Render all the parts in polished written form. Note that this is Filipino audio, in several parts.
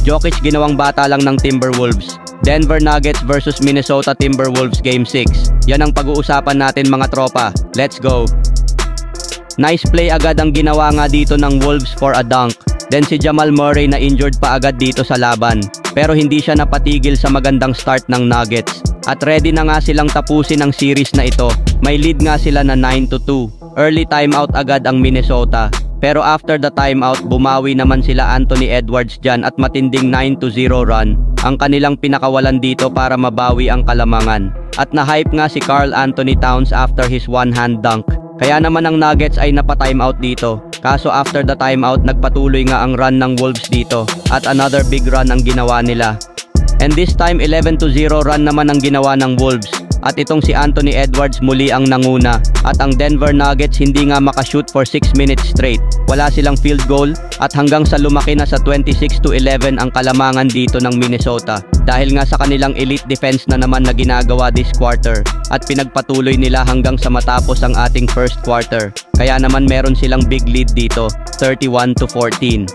Jokic ginawang bata lang ng Timberwolves. Denver Nuggets versus Minnesota Timberwolves Game 6. Yan ang pag-uusapan natin mga tropa. Let's go! Nice play agad ang ginawa nga dito ng Wolves for a dunk. Then si Jamal Murray na injured pa agad dito sa laban. Pero hindi siya napatigil sa magandang start ng Nuggets. At ready na nga silang tapusin ang series na ito. May lead nga sila na 9-2. Early timeout agad ang Minnesota. Pero after the timeout, bumawi naman sila Anthony Edwards dyan at matinding 9-0 run. Ang kanilang pinakawalan dito para mabawi ang kalamangan. At na-hype nga si Karl Anthony Towns after his one-hand dunk. Kaya naman ang Nuggets ay napa-timeout dito. Kaso after the timeout, nagpatuloy nga ang run ng Wolves dito. At another big run ang ginawa nila. And this time 11-0 run naman ang ginawa ng Wolves. At itong si Anthony Edwards muli ang nanguna. At ang Denver Nuggets hindi nga makashoot for 6 minutes straight. Wala silang field goal at hanggang sa lumaki na sa 26-11 ang kalamangan dito ng Minnesota. Dahil nga sa kanilang elite defense na naman na ginagawa this quarter. At pinagpatuloy nila hanggang sa matapos ang ating first quarter. Kaya naman meron silang big lead dito, 31-14.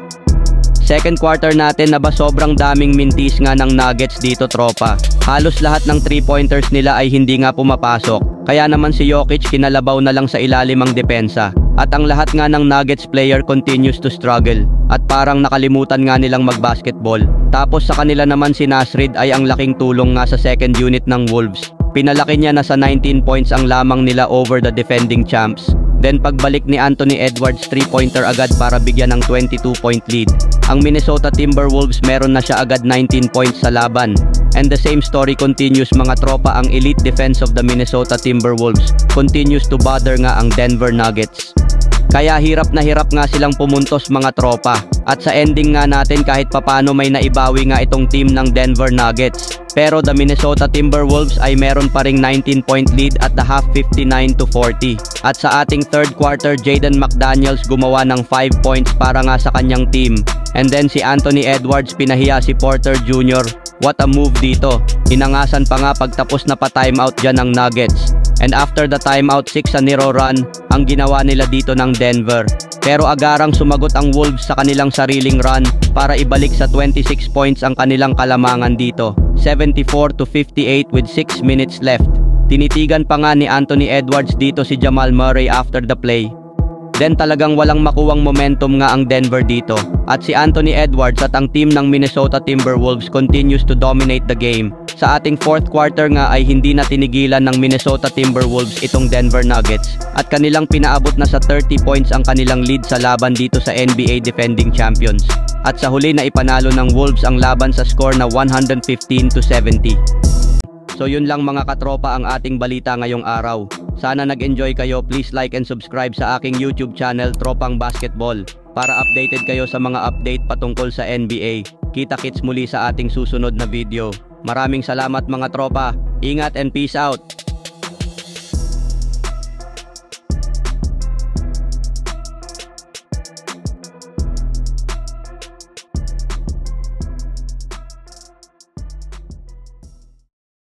Second quarter natin na ba sobrang daming mintis nga ng Nuggets dito tropa. Halos lahat ng 3-pointers nila ay hindi nga pumapasok. Kaya naman si Jokic kinalabaw na lang sa ilalim ang depensa. At ang lahat nga ng Nuggets player continues to struggle. At parang nakalimutan nga nilang magbasketball. Tapos sa kanila naman si Nasrid ay ang laking tulong nga sa second unit ng Wolves. Pinalaki niya na sa 19 points ang lamang nila over the defending champs. Then pagbalik ni Anthony Edwards 3-pointer agad para bigyan ng 22-point lead. Ang Minnesota Timberwolves meron na siya agad 19 points sa laban. And the same story continues mga tropa, ang elite defense of the Minnesota Timberwolves continues to bother nga ang Denver Nuggets. Kaya hirap na hirap nga silang pumuntos mga tropa. At sa ending nga natin kahit papano may naibawi nga itong team ng Denver Nuggets. Pero the Minnesota Timberwolves ay meron pa ring 19-point lead at the half 59-40. At sa ating third quarter, Jaden McDaniels gumawa ng 5 points para nga sa kanyang team. And then si Anthony Edwards pinahiya si Porter Jr. What a move dito. Inangasan pa nga pagtapos na pa timeout dyan ng Nuggets. And after the timeout, 6-0 run ang ginawa nila dito ng Denver. Pero agarang sumagot ang Wolves sa kanilang sariling run para ibalik sa 26 points ang kanilang kalamangan dito. 74-58 with 6 minutes left. Tinitigan pa nga ni Anthony Edwards dito si Jamal Murray after the play. Then talagang walang makuwang momentum nga ang Denver dito. At si Anthony Edwards at ang team ng Minnesota Timberwolves continues to dominate the game. Sa ating fourth quarter nga ay hindi na tinigilan ng Minnesota Timberwolves itong Denver Nuggets. At kanilang pinaabot na sa 30 points ang kanilang lead sa laban dito sa NBA defending champions. At sa huli na ipanalo ng Wolves ang laban sa score na 115-70. So yun lang mga katropa ang ating balita ngayong araw. Sana nag-enjoy kayo. Please like and subscribe sa aking YouTube channel Tropang Basketball para updated kayo sa mga update patungkol sa NBA. Kita-kits muli sa ating susunod na video. Maraming salamat mga tropa. Ingat and peace out.